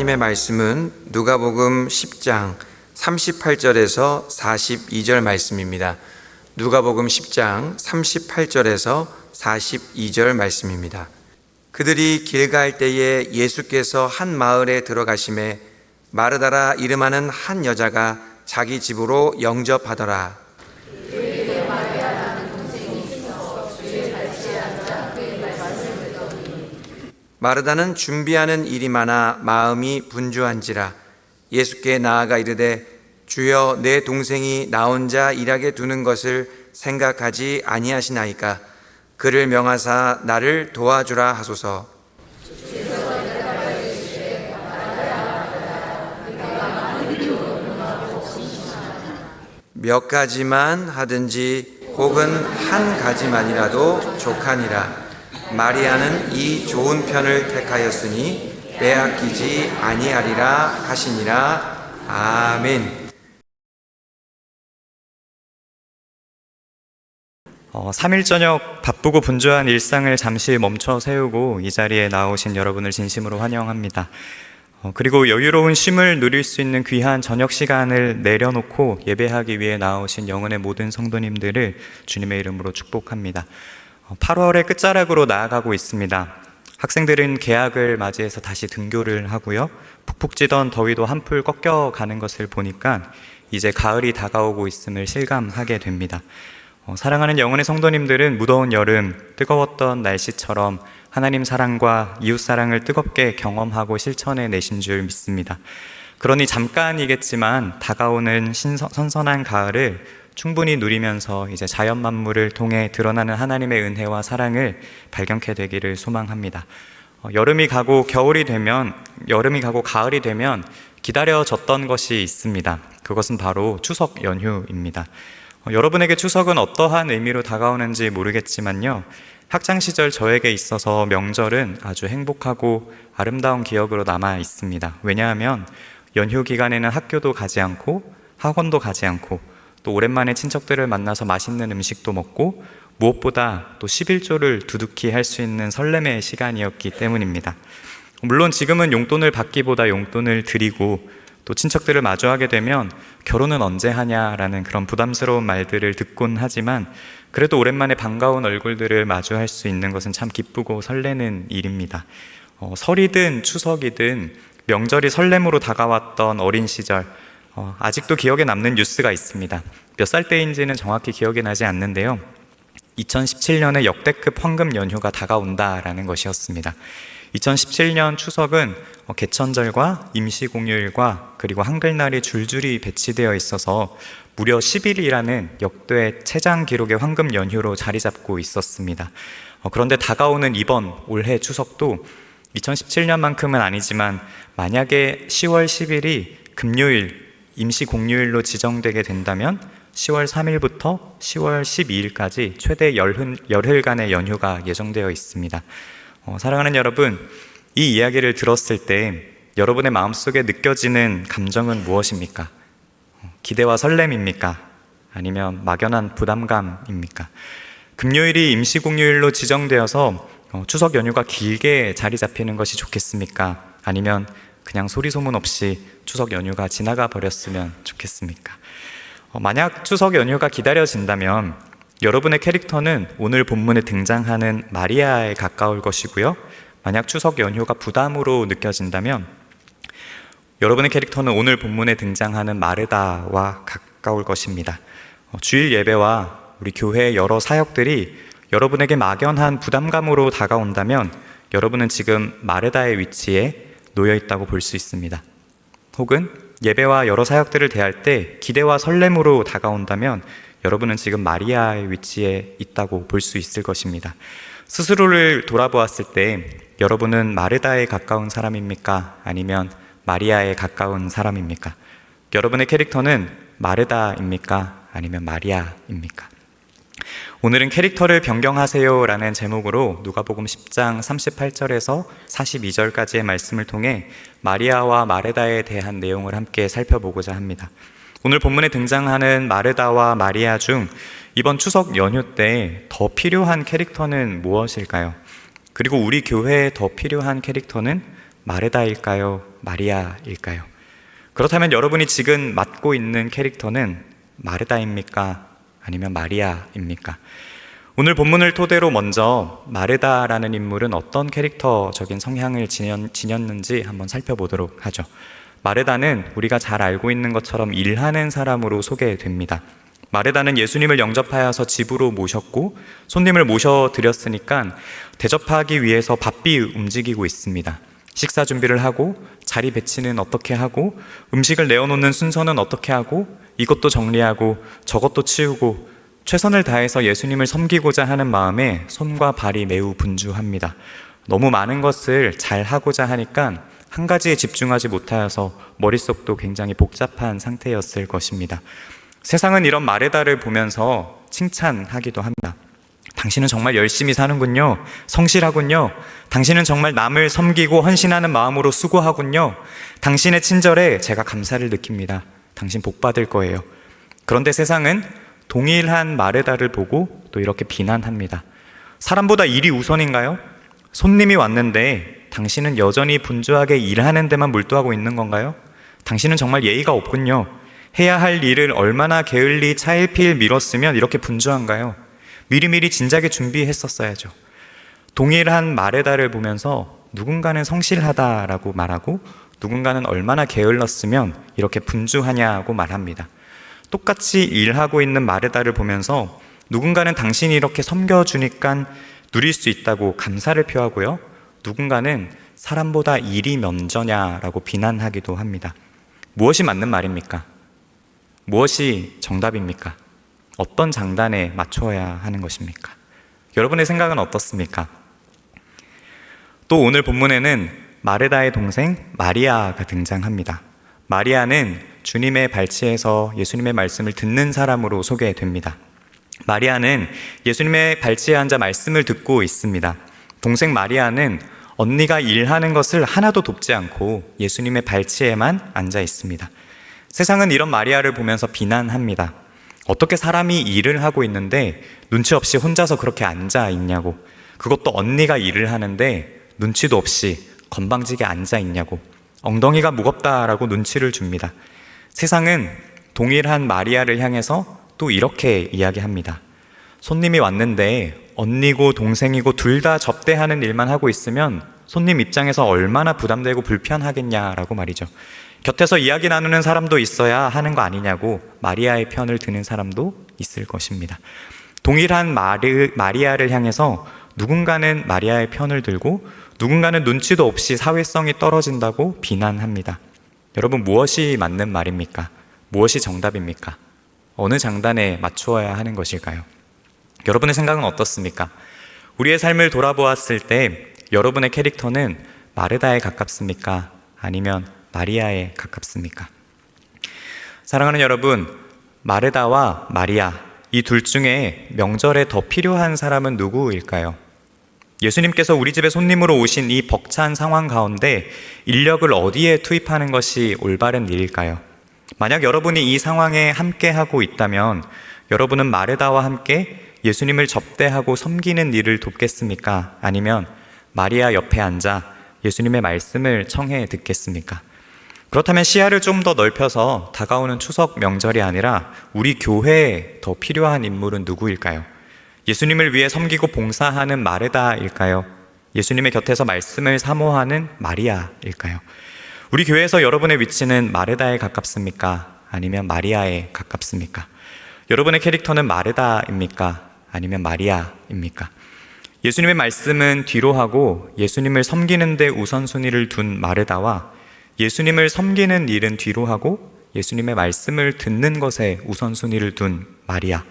하나님의 말씀은 누가복음 10장 38절에서 42절 말씀입니다. 누가복음 10장 38절에서 42절 말씀입니다. 그들이 길 갈 때에 예수께서 한 마을에 들어가심에 마르다라 이름하는 한 여자가 자기 집으로 영접하더라. 마르다는 준비하는 일이 많아 마음이 분주한지라 예수께 나아가 이르되 주여, 내 동생이 나 혼자 일하게 두는 것을 생각하지 아니하시나이까? 그를 명하사 나를 도와주라 하소서. 몇 가지만 하든지 혹은 한 가지만이라도 족하니라. 마리아는 이 좋은 편을 택하였으니 빼앗기지 아니하리라 하시니라. 아멘. 3일 저녁 바쁘고 분주한 일상을 잠시 멈춰 세우고 이 자리에 나오신 여러분을 진심으로 환영합니다. 그리고 여유로운 쉼을 누릴 수 있는 귀한 저녁 시간을 내려놓고 예배하기 위해 나오신 영혼의 모든 성도님들을 주님의 이름으로 축복합니다. 8월의 끝자락으로 나아가고 있습니다. 학생들은 개학을 맞이해서 다시 등교를 하고요. 푹푹 찌던 더위도 한풀 꺾여가는 것을 보니까 이제 가을이 다가오고 있음을 실감하게 됩니다. 사랑하는 영혼의 성도님들은 무더운 여름, 뜨거웠던 날씨처럼 하나님 사랑과 이웃 사랑을 뜨겁게 경험하고 실천해 내신 줄 믿습니다. 그러니 잠깐이겠지만 다가오는 선선한 가을을 충분히 누리면서 이제 자연 만물을 통해 드러나는 하나님의 은혜와 사랑을 발견케 되기를 소망합니다. 여름이 가고 가을이 되면 기다려졌던 것이 있습니다. 그것은 바로 추석 연휴입니다. 여러분에게 추석은 어떠한 의미로 다가오는지 모르겠지만요, 학창시절 저에게 있어서 명절은 아주 행복하고 아름다운 기억으로 남아 있습니다. 왜냐하면 연휴 기간에는 학교도 가지 않고 학원도 가지 않고 또 오랜만에 친척들을 만나서 맛있는 음식도 먹고 무엇보다 또 11조를 두둑히 할 수 있는 설렘의 시간이었기 때문입니다. 물론 지금은 용돈을 받기보다 용돈을 드리고 또 친척들을 마주하게 되면 결혼은 언제 하냐라는 그런 부담스러운 말들을 듣곤 하지만 그래도 오랜만에 반가운 얼굴들을 마주할 수 있는 것은 참 기쁘고 설레는 일입니다. 설이든 추석이든 명절이 설렘으로 다가왔던 어린 시절, 아직도 기억에 남는 뉴스가 있습니다. 몇 살 때인지는 정확히 기억이 나지 않는데요, 2017년에 역대급 황금 연휴가 다가온다라는 것이었습니다. 2017년 추석은 개천절과 임시공휴일과 그리고 한글날이 줄줄이 배치되어 있어서 무려 10일이라는 역대 최장 기록의 황금 연휴로 자리 잡고 있었습니다. 그런데 다가오는 이번 올해 추석도 2017년만큼은 아니지만 만약에 10월 10일이 금요일 임시공휴일로 지정되게 된다면 10월 3일부터 10월 12일까지 최대 열흘간의 연휴가 예정되어 있습니다. 사랑하는 여러분, 이 이야기를 들었을 때 여러분의 마음속에 느껴지는 감정은 무엇입니까? 기대와 설렘입니까? 아니면 막연한 부담감입니까? 금요일이 임시공휴일로 지정되어서 추석 연휴가 길게 자리 잡히는 것이 좋겠습니까? 아니면 그냥 소리소문 없이 추석 연휴가 지나가 버렸으면 좋겠습니까? 만약 추석 연휴가 기다려진다면 여러분의 캐릭터는 오늘 본문에 등장하는 마리아에 가까울 것이고요, 만약 추석 연휴가 부담으로 느껴진다면 여러분의 캐릭터는 오늘 본문에 등장하는 마르다와 가까울 것입니다. 주일 예배와 우리 교회의 여러 사역들이 여러분에게 막연한 부담감으로 다가온다면 여러분은 지금 마르다의 위치에 놓여 있다고 볼 수 있습니다. 혹은 예배와 여러 사역들을 대할 때 기대와 설렘으로 다가온다면 여러분은 지금 마리아의 위치에 있다고 볼 수 있을 것입니다. 스스로를 돌아보았을 때 여러분은 마르다에 가까운 사람입니까? 아니면 마리아에 가까운 사람입니까? 여러분의 캐릭터는 마르다입니까? 아니면 마리아입니까? 오늘은 캐릭터를 변경하세요 라는 제목으로 누가복음 10장 38절에서 42절까지의 말씀을 통해 마리아와 마르다에 대한 내용을 함께 살펴보고자 합니다. 오늘 본문에 등장하는 마르다와 마리아 중 이번 추석 연휴 때 더 필요한 캐릭터는 무엇일까요? 그리고 우리 교회에 더 필요한 캐릭터는 마르다일까요? 마리아일까요? 그렇다면 여러분이 지금 맡고 있는 캐릭터는 마르다입니까? 아니면 마리아입니까? 오늘 본문을 토대로 먼저 마르다라는 인물은 어떤 캐릭터적인 성향을 지녔는지 한번 살펴보도록 하죠. 마르다는 우리가 잘 알고 있는 것처럼 일하는 사람으로 소개됩니다. 마르다는 예수님을 영접하여서 집으로 모셨고 손님을 모셔드렸으니까 대접하기 위해서 바삐 움직이고 있습니다. 식사 준비를 하고 자리 배치는 어떻게 하고 음식을 내어놓는 순서는 어떻게 하고 이것도 정리하고 저것도 치우고 최선을 다해서 예수님을 섬기고자 하는 마음에 손과 발이 매우 분주합니다. 너무 많은 것을 잘 하고자 하니까 한 가지에 집중하지 못하여서 머릿속도 굉장히 복잡한 상태였을 것입니다. 세상은 이런 마르다를 보면서 칭찬하기도 합니다. 당신은 정말 열심히 사는군요. 성실하군요. 당신은 정말 남을 섬기고 헌신하는 마음으로 수고하군요. 당신의 친절에 제가 감사를 느낍니다. 당신 복 받을 거예요. 그런데 세상은 동일한 마르다를 보고 또 이렇게 비난합니다. 사람보다 일이 우선인가요? 손님이 왔는데 당신은 여전히 분주하게 일하는 데만 몰두하고 있는 건가요? 당신은 정말 예의가 없군요. 해야 할 일을 얼마나 게을리 차일피일 미뤘으면 이렇게 분주한가요? 미리미리 진작에 준비했었어야죠. 동일한 마르다를 보면서 누군가는 성실하다라고 말하고 누군가는 얼마나 게을렀으면 이렇게 분주하냐고 말합니다. 똑같이 일하고 있는 마르다를 보면서 누군가는 당신이 이렇게 섬겨주니까 누릴 수 있다고 감사를 표하고요. 누군가는 사람보다 일이 먼저냐라고 비난하기도 합니다. 무엇이 맞는 말입니까? 무엇이 정답입니까? 어떤 장단에 맞춰야 하는 것입니까? 여러분의 생각은 어떻습니까? 또 오늘 본문에는 마르다의 동생 마리아가 등장합니다. 마리아는 주님의 발치에서 예수님의 말씀을 듣는 사람으로 소개됩니다. 마리아는 예수님의 발치에 앉아 말씀을 듣고 있습니다. 동생 마리아는 언니가 일하는 것을 하나도 돕지 않고 예수님의 발치에만 앉아 있습니다. 세상은 이런 마리아를 보면서 비난합니다. 어떻게 사람이 일을 하고 있는데 눈치 없이 혼자서 그렇게 앉아 있냐고. 그것도 언니가 일을 하는데 눈치도 없이 건방지게 앉아 있냐고. 엉덩이가 무겁다라고 눈치를 줍니다. 세상은 동일한 마리아를 향해서 또 이렇게 이야기합니다. 손님이 왔는데 언니고 동생이고 둘 다 접대하는 일만 하고 있으면 손님 입장에서 얼마나 부담되고 불편하겠냐라고 말이죠. 곁에서 이야기 나누는 사람도 있어야 하는 거 아니냐고 마리아의 편을 드는 사람도 있을 것입니다. 동일한 마리아를 향해서 누군가는 마리아의 편을 들고 누군가는 눈치도 없이 사회성이 떨어진다고 비난합니다. 여러분, 무엇이 맞는 말입니까? 무엇이 정답입니까? 어느 장단에 맞추어야 하는 것일까요? 여러분의 생각은 어떻습니까? 우리의 삶을 돌아보았을 때 여러분의 캐릭터는 마르다에 가깝습니까? 아니면 마리아에 가깝습니까? 사랑하는 여러분, 마르다와 마리아, 이 둘 중에 명절에 더 필요한 사람은 누구일까요? 예수님께서 우리 집에 손님으로 오신 이 벅찬 상황 가운데 인력을 어디에 투입하는 것이 올바른 일일까요? 만약 여러분이 이 상황에 함께하고 있다면 여러분은 마르다와 함께 예수님을 접대하고 섬기는 일을 돕겠습니까? 아니면 마리아 옆에 앉아 예수님의 말씀을 청해 듣겠습니까? 그렇다면 시야를 좀 더 넓혀서 다가오는 추석 명절이 아니라 우리 교회에 더 필요한 인물은 누구일까요? 예수님을 위해 섬기고 봉사하는 마르다일까요? 예수님의 곁에서 말씀을 사모하는 마리아일까요? 우리 교회에서 여러분의 위치는 마르다에 가깝습니까? 아니면 마리아에 가깝습니까? 여러분의 캐릭터는 마르다입니까? 아니면 마리아입니까? 예수님의 말씀은 뒤로 하고 예수님을 섬기는 데 우선순위를 둔 마르다와 예수님을 섬기는 일은 뒤로 하고 예수님의 말씀을 듣는 것에 우선순위를 둔 마리아.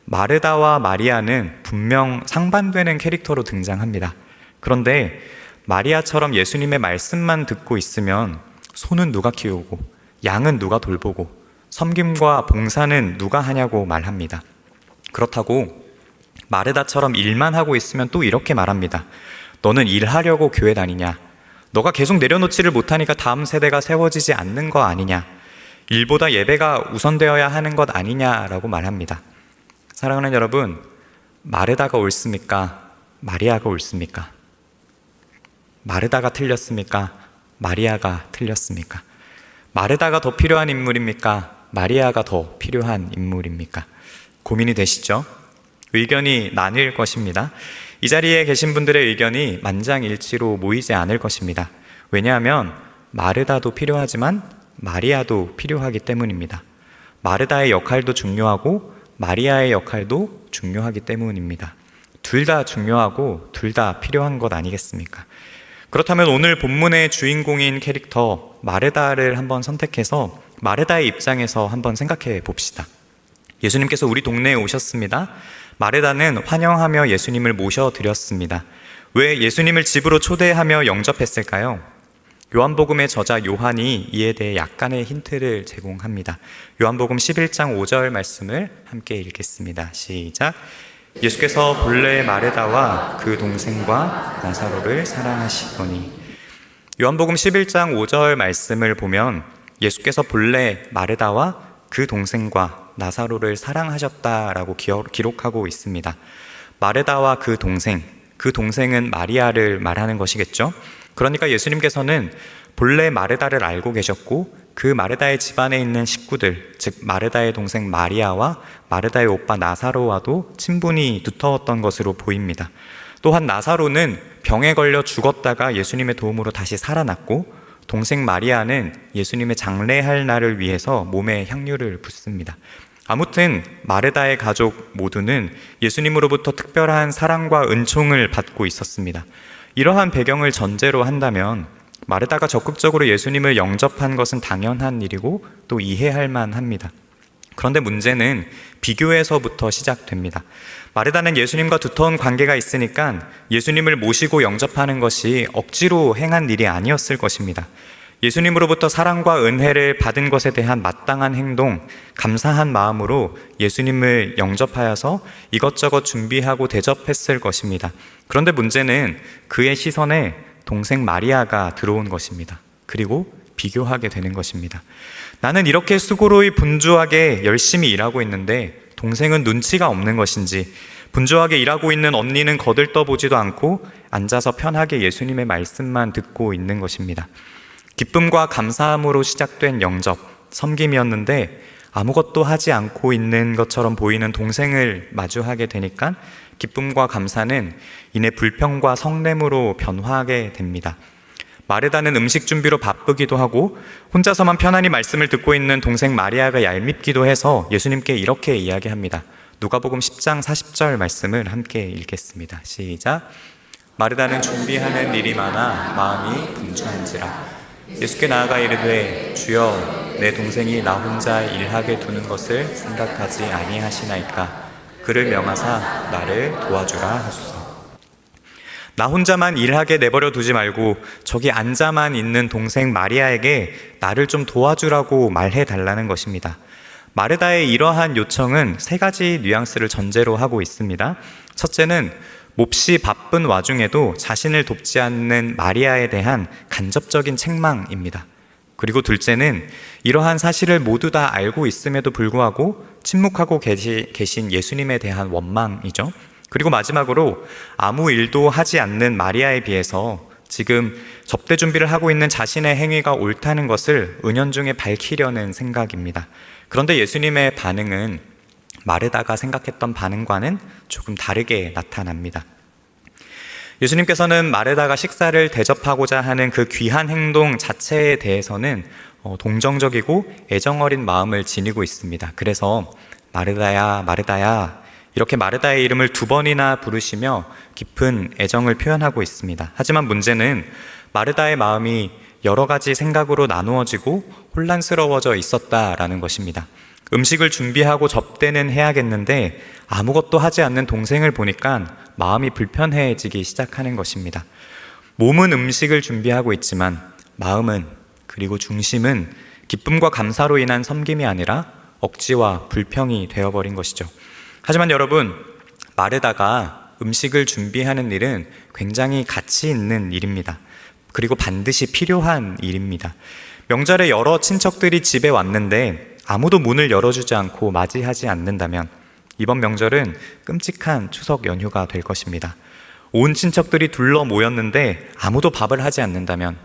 마르다와 마리아는 분명 상반되는 캐릭터로 등장합니다. 그런데 마리아처럼 예수님의 말씀만 듣고 있으면 소는 누가 키우고 양은 누가 돌보고 섬김과 봉사는 누가 하냐고 말합니다. 그렇다고 마르다처럼 일만 하고 있으면 또 이렇게 말합니다. 너는 일하려고 교회 다니냐? 너가 계속 내려놓지를 못하니까 다음 세대가 세워지지 않는 거 아니냐? 일보다 예배가 우선되어야 하는 것 아니냐라고 말합니다. 사랑하는 여러분, 마르다가 옳습니까? 마리아가 옳습니까? 마르다가 틀렸습니까? 마리아가 틀렸습니까? 마르다가 더 필요한 인물입니까? 마리아가 더 필요한 인물입니까? 고민이 되시죠? 의견이 나뉠 것입니다. 이 자리에 계신 분들의 의견이 만장일치로 모이지 않을 것입니다. 왜냐하면 마르다도 필요하지만 마리아도 필요하기 때문입니다. 마르다의 역할도 중요하고 마리아의 역할도 중요하기 때문입니다. 둘 다 중요하고 둘 다 필요한 것 아니겠습니까? 그렇다면 오늘 본문의 주인공인 캐릭터 마르다를 한번 선택해서 마르다의 입장에서 한번 생각해 봅시다. 예수님께서 우리 동네에 오셨습니다. 마르다는 환영하며 예수님을 모셔드렸습니다. 왜 예수님을 집으로 초대하며 영접했을까요? 요한복음의 저자 요한이 이에 대해 약간의 힌트를 제공합니다. 요한복음 11장 5절 말씀을 함께 읽겠습니다. 시작. 예수께서 본래 마르다와 그 동생과 나사로를 사랑하시더니. 요한복음 11장 5절 말씀을 보면 예수께서 본래 마르다와 그 동생과 나사로를 사랑하셨다라고 기록하고 있습니다. 마르다와 그 동생은 마리아를 말하는 것이겠죠. 그러니까 예수님께서는 본래 마르다를 알고 계셨고 그 마르다의 집안에 있는 식구들, 즉 마르다의 동생 마리아와 마르다의 오빠 나사로와도 친분이 두터웠던 것으로 보입니다. 또한 나사로는 병에 걸려 죽었다가 예수님의 도움으로 다시 살아났고 동생 마리아는 예수님의 장례할 날을 위해서 몸에 향유를 붓습니다. 아무튼 마르다의 가족 모두는 예수님으로부터 특별한 사랑과 은총을 받고 있었습니다. 이러한 배경을 전제로 한다면 마르다가 적극적으로 예수님을 영접한 것은 당연한 일이고 또 이해할 만합니다. 그런데 문제는 비교에서부터 시작됩니다. 마르다는 예수님과 두터운 관계가 있으니까 예수님을 모시고 영접하는 것이 억지로 행한 일이 아니었을 것입니다. 예수님으로부터 사랑과 은혜를 받은 것에 대한 마땅한 행동, 감사한 마음으로 예수님을 영접하여서 이것저것 준비하고 대접했을 것입니다. 그런데 문제는 그의 시선에 동생 마리아가 들어온 것입니다. 그리고 비교하게 되는 것입니다. 나는 이렇게 수고로이 분주하게 열심히 일하고 있는데 동생은 눈치가 없는 것인지 분주하게 일하고 있는 언니는 거들떠보지도 않고 앉아서 편하게 예수님의 말씀만 듣고 있는 것입니다. 기쁨과 감사함으로 시작된 영접, 섬김이었는데 아무것도 하지 않고 있는 것처럼 보이는 동생을 마주하게 되니까 기쁨과 감사는 이내 불평과 성냄으로 변화하게 됩니다. 마르다는 음식 준비로 바쁘기도 하고 혼자서만 편안히 말씀을 듣고 있는 동생 마리아가 얄밉기도 해서 예수님께 이렇게 이야기합니다. 누가복음 10장 40절 말씀을 함께 읽겠습니다. 시작. 마르다는 준비하는 일이 많아 마음이 분주한지라. 예수께 나아가 이르되 주여 내 동생이 나 혼자 일하게 두는 것을 생각하지 아니하시나이까. 그를 명하사 나를 도와주라 하소서. 나 혼자만 일하게 내버려 두지 말고 저기 앉아만 있는 동생 마리아에게 나를 좀 도와주라고 말해 달라는 것입니다. 마르다의 이러한 요청은 세 가지 뉘앙스를 전제로 하고 있습니다. 첫째는 몹시 바쁜 와중에도 자신을 돕지 않는 마리아에 대한 간접적인 책망입니다. 그리고 둘째는 이러한 사실을 모두 다 알고 있음에도 불구하고 침묵하고 계신 예수님에 대한 원망이죠. 그리고 마지막으로 아무 일도 하지 않는 마리아에 비해서 지금 접대 준비를 하고 있는 자신의 행위가 옳다는 것을 은연중에 밝히려는 생각입니다. 그런데 예수님의 반응은 마르다가 생각했던 반응과는 조금 다르게 나타납니다. 예수님께서는 마르다가 식사를 대접하고자 하는 그 귀한 행동 자체에 대해서는 동정적이고 애정어린 마음을 지니고 있습니다. 그래서 마르다야, 마르다야 이렇게 마르다의 이름을 2번이나 부르시며 깊은 애정을 표현하고 있습니다. 하지만 문제는 마르다의 마음이 여러 가지 생각으로 나누어지고 혼란스러워져 있었다라는 것입니다. 음식을 준비하고 접대는 해야겠는데 아무것도 하지 않는 동생을 보니까 마음이 불편해지기 시작하는 것입니다. 몸은 음식을 준비하고 있지만 마음은 그리고 중심은 기쁨과 감사로 인한 섬김이 아니라 억지와 불평이 되어버린 것이죠. 하지만 여러분, 마르다가 음식을 준비하는 일은 굉장히 가치 있는 일입니다. 그리고 반드시 필요한 일입니다. 명절에 여러 친척들이 집에 왔는데 아무도 문을 열어주지 않고 맞이하지 않는다면 이번 명절은 끔찍한 추석 연휴가 될 것입니다. 온 친척들이 둘러 모였는데 아무도 밥을 하지 않는다면,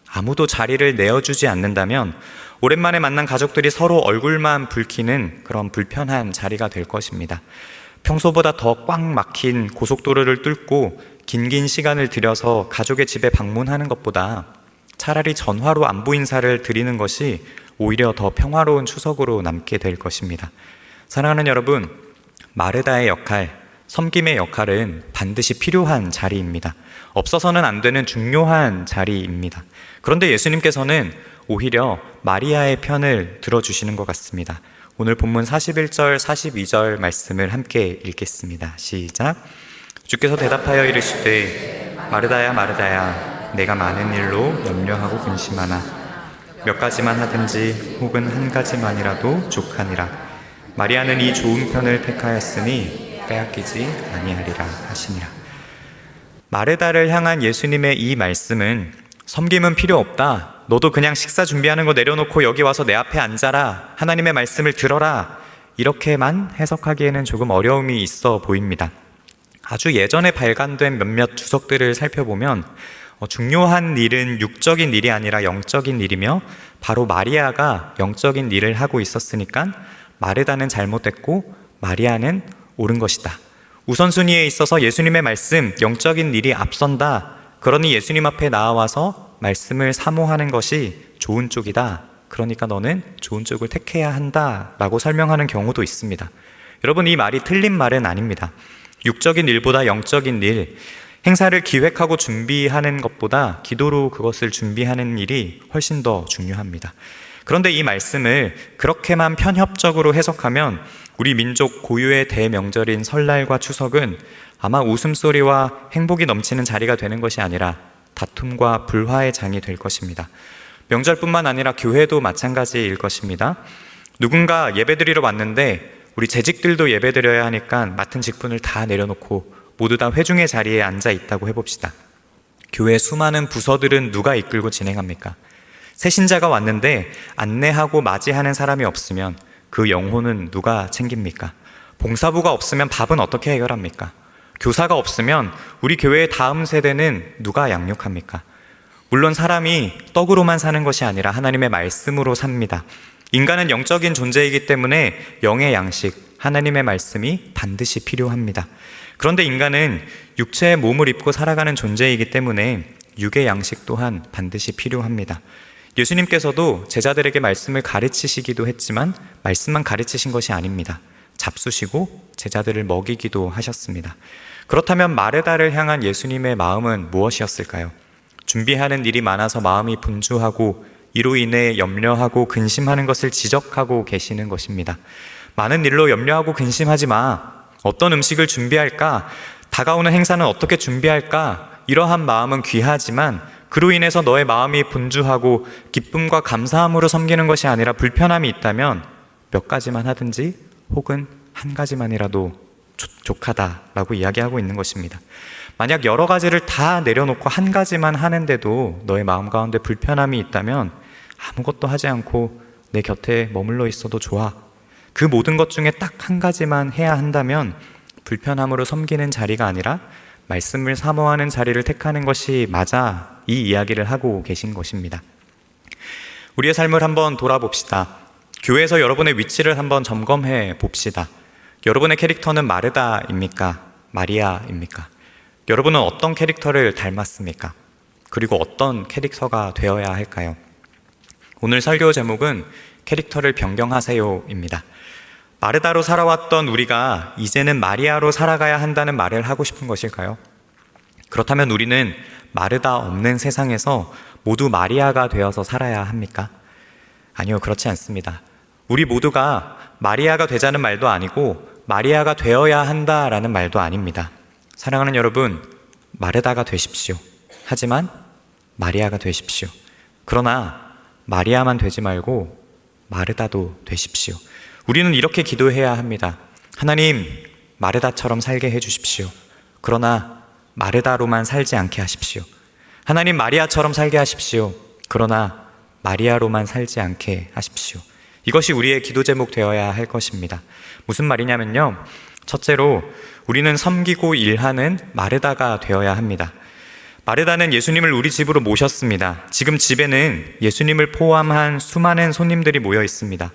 아무도 자리를 내어주지 않는다면 오랜만에 만난 가족들이 서로 얼굴만 붉히는 그런 불편한 자리가 될 것입니다. 평소보다 더 꽉 막힌 고속도로를 뚫고 긴 시간을 들여서 가족의 집에 방문하는 것보다 차라리 전화로 안부 인사를 드리는 것이 오히려 더 평화로운 추석으로 남게 될 것입니다. 사랑하는 여러분, 마르다의 역할, 섬김의 역할은 반드시 필요한 자리입니다. 없어서는 안 되는 중요한 자리입니다. 그런데 예수님께서는 오히려 마리아의 편을 들어주시는 것 같습니다. 오늘 본문 41절, 42절 말씀을 함께 읽겠습니다. 시작. 주께서 대답하여 이르시되 마르다야 마르다야 내가 많은 일로 염려하고 근심하나 몇 가지만 하든지 혹은 한 가지만이라도 족하니라. 마리아는 이 좋은 편을 택하였으니 빼앗기지 아니하리라 하시니라. 마르다를 향한 예수님의 이 말씀은 섬김은 필요 없다, 너도 그냥 식사 준비하는 거 내려놓고 여기 와서 내 앞에 앉아라, 하나님의 말씀을 들어라, 이렇게만 해석하기에는 조금 어려움이 있어 보입니다. 아주 예전에 발간된 몇몇 주석들을 살펴보면 중요한 일은 육적인 일이 아니라 영적인 일이며 바로 마리아가 영적인 일을 하고 있었으니까 마르다는 잘못됐고 마리아는 옳은 것이다. 우선순위에 있어서 예수님의 말씀, 영적인 일이 앞선다. 그러니 예수님 앞에 나와서 말씀을 사모하는 것이 좋은 쪽이다. 그러니까 너는 좋은 쪽을 택해야 한다 라고 설명하는 경우도 있습니다. 여러분, 이 말이 틀린 말은 아닙니다. 육적인 일보다 영적인 일, 행사를 기획하고 준비하는 것보다 기도로 그것을 준비하는 일이 훨씬 더 중요합니다. 그런데 이 말씀을 그렇게만 편협적으로 해석하면 우리 민족 고유의 대명절인 설날과 추석은 아마 웃음소리와 행복이 넘치는 자리가 되는 것이 아니라 다툼과 불화의 장이 될 것입니다. 명절뿐만 아니라 교회도 마찬가지일 것입니다. 누군가 예배드리러 왔는데 우리 재직들도 예배드려야 하니까 맡은 직분을 다 내려놓고 모두 다 회중의 자리에 앉아 있다고 해봅시다. 교회 수많은 부서들은 누가 이끌고 진행합니까? 새 신자가 왔는데 안내하고 맞이하는 사람이 없으면 그 영혼은 누가 챙깁니까? 봉사부가 없으면 밥은 어떻게 해결합니까? 교사가 없으면 우리 교회의 다음 세대는 누가 양육합니까? 물론 사람이 떡으로만 사는 것이 아니라 하나님의 말씀으로 삽니다. 인간은 영적인 존재이기 때문에 영의 양식, 하나님의 말씀이 반드시 필요합니다. 그런데 인간은 육체의 몸을 입고 살아가는 존재이기 때문에 육의 양식 또한 반드시 필요합니다. 예수님께서도 제자들에게 말씀을 가르치시기도 했지만 말씀만 가르치신 것이 아닙니다. 잡수시고 제자들을 먹이기도 하셨습니다. 그렇다면 마르다를 향한 예수님의 마음은 무엇이었을까요? 준비하는 일이 많아서 마음이 분주하고 이로 인해 염려하고 근심하는 것을 지적하고 계시는 것입니다. 많은 일로 염려하고 근심하지 마. 어떤 음식을 준비할까? 다가오는 행사는 어떻게 준비할까? 이러한 마음은 귀하지만 그로 인해서 너의 마음이 분주하고 기쁨과 감사함으로 섬기는 것이 아니라 불편함이 있다면 몇 가지만 하든지 혹은 한 가지만이라도 족하다라고 이야기하고 있는 것입니다. 만약 여러 가지를 다 내려놓고 한 가지만 하는데도 너의 마음 가운데 불편함이 있다면 아무것도 하지 않고 내 곁에 머물러 있어도 좋아. 그 모든 것 중에 딱 한 가지만 해야 한다면 불편함으로 섬기는 자리가 아니라 말씀을 사모하는 자리를 택하는 것이 맞아, 이 이야기를 하고 계신 것입니다. 우리의 삶을 한번 돌아봅시다. 교회에서 여러분의 위치를 한번 점검해 봅시다. 여러분의 캐릭터는 마르다입니까? 마리아입니까? 여러분은 어떤 캐릭터를 닮았습니까? 그리고 어떤 캐릭터가 되어야 할까요? 오늘 설교 제목은 캐릭터를 변경하세요입니다. 마르다로 살아왔던 우리가 이제는 마리아로 살아가야 한다는 말을 하고 싶은 것일까요? 그렇다면 우리는 마르다 없는 세상에서 모두 마리아가 되어서 살아야 합니까? 아니요, 그렇지 않습니다. 우리 모두가 마리아가 되자는 말도 아니고 마리아가 되어야 한다라는 말도 아닙니다. 사랑하는 여러분, 마르다가 되십시오. 하지만 마리아가 되십시오. 그러나 마리아만 되지 말고 마르다도 되십시오. 우리는 이렇게 기도해야 합니다. 하나님, 마르다처럼 살게 해주십시오. 그러나 마르다로만 살지 않게 하십시오. 하나님, 마리아처럼 살게 하십시오. 그러나 마리아로만 살지 않게 하십시오. 이것이 우리의 기도 제목 되어야 할 것입니다. 무슨 말이냐면요, 첫째로 우리는 섬기고 일하는 마르다가 되어야 합니다. 마르다는 예수님을 우리 집으로 모셨습니다. 지금 집에는 예수님을 포함한 수많은 손님들이 모여 있습니다.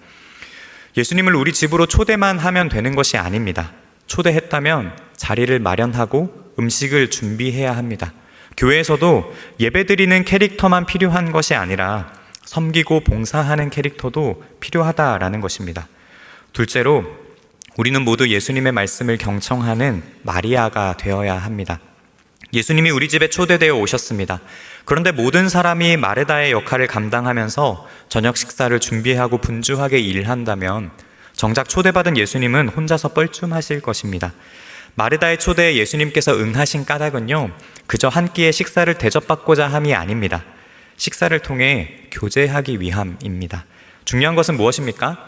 예수님을 우리 집으로 초대만 하면 되는 것이 아닙니다. 초대했다면 자리를 마련하고 음식을 준비해야 합니다. 교회에서도 예배드리는 캐릭터만 필요한 것이 아니라 섬기고 봉사하는 캐릭터도 필요하다라는 것입니다. 둘째로 우리는 모두 예수님의 말씀을 경청하는 마리아가 되어야 합니다. 예수님이 우리 집에 초대되어 오셨습니다. 그런데 모든 사람이 마르다의 역할을 감당하면서 저녁 식사를 준비하고 분주하게 일한다면 정작 초대받은 예수님은 혼자서 뻘쭘하실 것입니다. 마르다의 초대에 예수님께서 응하신 까닭은요, 그저 한 끼의 식사를 대접받고자 함이 아닙니다. 식사를 통해 교제하기 위함입니다. 중요한 것은 무엇입니까?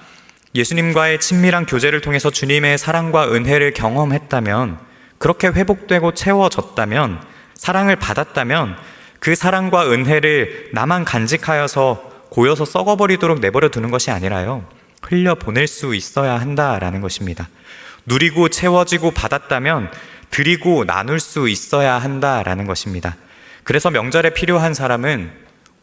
예수님과의 친밀한 교제를 통해서 주님의 사랑과 은혜를 경험했다면, 그렇게 회복되고 채워졌다면, 사랑을 받았다면 그 사랑과 은혜를 나만 간직하여서 고여서 썩어버리도록 내버려 두는 것이 아니라요, 흘려보낼 수 있어야 한다라는 것입니다. 누리고 채워지고 받았다면 드리고 나눌 수 있어야 한다라는 것입니다. 그래서 명절에 필요한 사람은,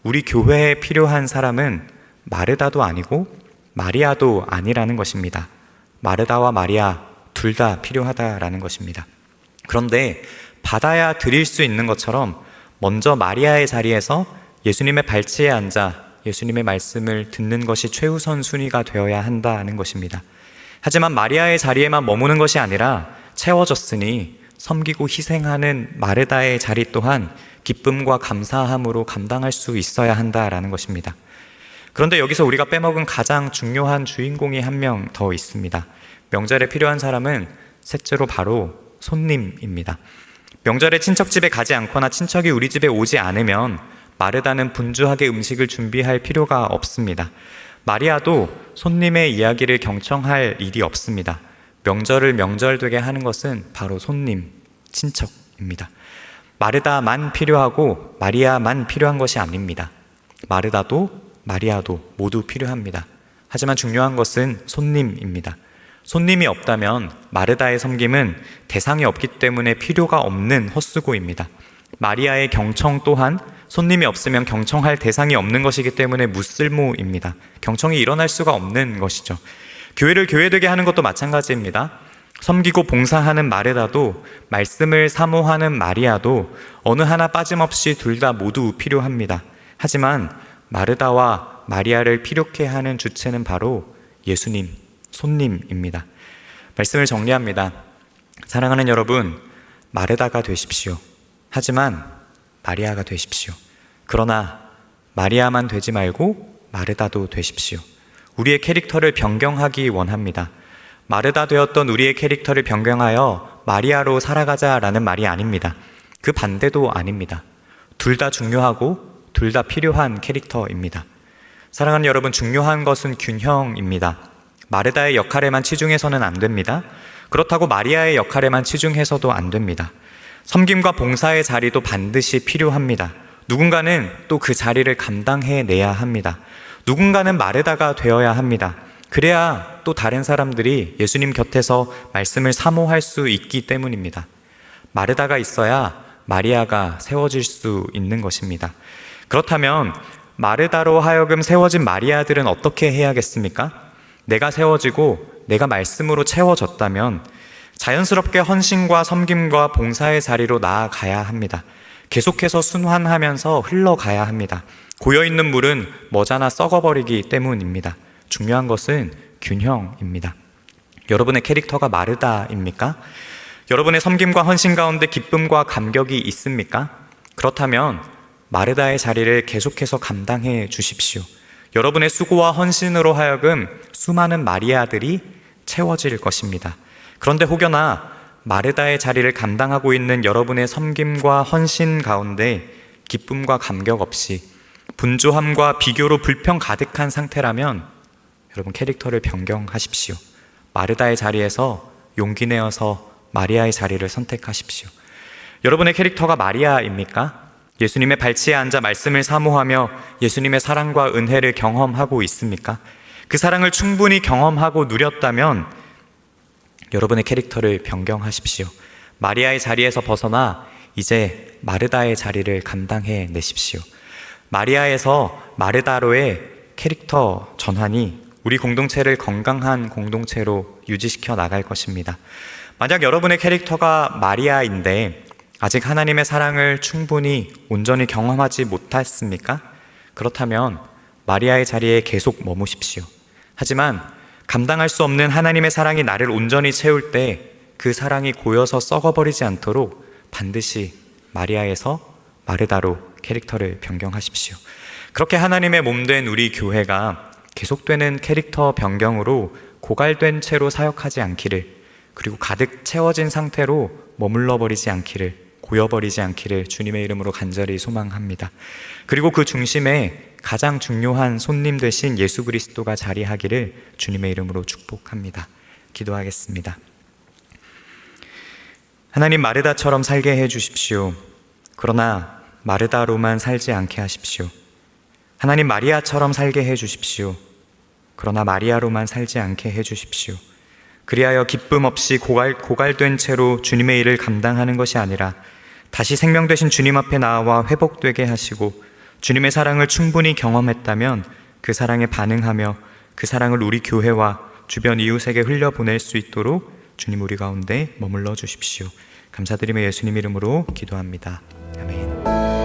우리 교회에 필요한 사람은 마르다도 아니고 마리아도 아니라는 것입니다. 마르다와 마리아 둘 다 필요하다라는 것입니다. 그런데 받아야 드릴 수 있는 것처럼 먼저 마리아의 자리에서 예수님의 발치에 앉아 예수님의 말씀을 듣는 것이 최우선 순위가 되어야 한다는 것입니다. 하지만 마리아의 자리에만 머무는 것이 아니라 채워졌으니 섬기고 희생하는 마르다의 자리 또한 기쁨과 감사함으로 감당할 수 있어야 한다라는 것입니다. 그런데 여기서 우리가 빼먹은 가장 중요한 주인공이 한 명 더 있습니다. 명절에 필요한 사람은 셋째로 바로 손님입니다. 명절에 친척집에 가지 않거나 친척이 우리 집에 오지 않으면 마르다는 분주하게 음식을 준비할 필요가 없습니다. 마리아도 손님의 이야기를 경청할 일이 없습니다. 명절을 명절되게 하는 것은 바로 손님, 친척입니다. 마르다만 필요하고 마리아만 필요한 것이 아닙니다. 마르다도 마리아도 모두 필요합니다. 하지만 중요한 것은 손님입니다. 손님이 없다면 마르다의 섬김은 대상이 없기 때문에 필요가 없는 헛수고입니다. 마리아의 경청 또한 손님이 없으면 경청할 대상이 없는 것이기 때문에 무쓸모입니다. 경청이 일어날 수가 없는 것이죠. 교회를 교회되게 하는 것도 마찬가지입니다. 섬기고 봉사하는 마르다도 말씀을 사모하는 마리아도 어느 하나 빠짐없이 둘 다 모두 필요합니다. 하지만 마르다와 마리아를 필요케 하는 주체는 바로 예수님, 손님입니다. 말씀을 정리합니다. 사랑하는 여러분, 마르다가 되십시오. 하지만 마리아가 되십시오. 그러나 마리아만 되지 말고 마르다도 되십시오. 우리의 캐릭터를 변경하기 원합니다. 마르다 되었던 우리의 캐릭터를 변경하여 마리아로 살아가자라는 말이 아닙니다. 그 반대도 아닙니다. 둘 다 중요하고 둘 다 필요한 캐릭터입니다. 사랑하는 여러분, 중요한 것은 균형입니다. 마르다의 역할에만 치중해서는 안 됩니다. 그렇다고 마리아의 역할에만 치중해서도 안 됩니다. 섬김과 봉사의 자리도 반드시 필요합니다. 누군가는 또 그 자리를 감당해내야 합니다. 누군가는 마르다가 되어야 합니다. 그래야 또 다른 사람들이 예수님 곁에서 말씀을 사모할 수 있기 때문입니다. 마르다가 있어야 마리아가 세워질 수 있는 것입니다. 그렇다면 마르다로 하여금 세워진 마리아들은 어떻게 해야겠습니까? 내가 세워지고 내가 말씀으로 채워졌다면 자연스럽게 헌신과 섬김과 봉사의 자리로 나아가야 합니다. 계속해서 순환하면서 흘러가야 합니다. 고여있는 물은 머지않아 썩어버리기 때문입니다. 중요한 것은 균형입니다. 여러분의 캐릭터가 마르다입니까? 여러분의 섬김과 헌신 가운데 기쁨과 감격이 있습니까? 그렇다면 마르다의 자리를 계속해서 감당해 주십시오. 여러분의 수고와 헌신으로 하여금 수많은 마리아들이 채워질 것입니다. 그런데 혹여나 마르다의 자리를 감당하고 있는 여러분의 섬김과 헌신 가운데 기쁨과 감격 없이 분주함과 비교로 불평 가득한 상태라면 여러분 캐릭터를 변경하십시오. 마르다의 자리에서 용기 내어서 마리아의 자리를 선택하십시오. 여러분의 캐릭터가 마리아입니까? 예수님의 발치에 앉아 말씀을 사모하며 예수님의 사랑과 은혜를 경험하고 있습니까? 그 사랑을 충분히 경험하고 누렸다면 여러분의 캐릭터를 변경하십시오. 마리아의 자리에서 벗어나 이제 마르다의 자리를 감당해 내십시오. 마리아에서 마르다로의 캐릭터 전환이 우리 공동체를 건강한 공동체로 유지시켜 나갈 것입니다. 만약 여러분의 캐릭터가 마리아인데 아직 하나님의 사랑을 충분히 온전히 경험하지 못했습니까? 그렇다면 마리아의 자리에 계속 머무십시오. 하지만 감당할 수 없는 하나님의 사랑이 나를 온전히 채울 때 그 사랑이 고여서 썩어버리지 않도록 반드시 마리아에서 마르다로 캐릭터를 변경하십시오. 그렇게 하나님의 몸된 우리 교회가 계속되는 캐릭터 변경으로 고갈된 채로 사역하지 않기를, 그리고 가득 채워진 상태로 머물러 버리지 않기를, 고여버리지 않기를 주님의 이름으로 간절히 소망합니다. 그리고 그 중심에 가장 중요한 손님 되신 예수 그리스도가 자리하기를 주님의 이름으로 축복합니다. 기도하겠습니다. 하나님, 마르다처럼 살게 해주십시오. 그러나 마르다로만 살지 않게 하십시오. 하나님, 마리아처럼 살게 해주십시오. 그러나 마리아로만 살지 않게 해주십시오. 그리하여 기쁨 없이 고갈된 채로 주님의 일을 감당하는 것이 아니라 다시 생명 되신 주님 앞에 나와 회복되게 하시고, 주님의 사랑을 충분히 경험했다면 그 사랑에 반응하며 그 사랑을 우리 교회와 주변 이웃에게 흘려보낼 수 있도록 주님 우리 가운데 머물러 주십시오. 감사드리며 예수님 이름으로 기도합니다. 아멘.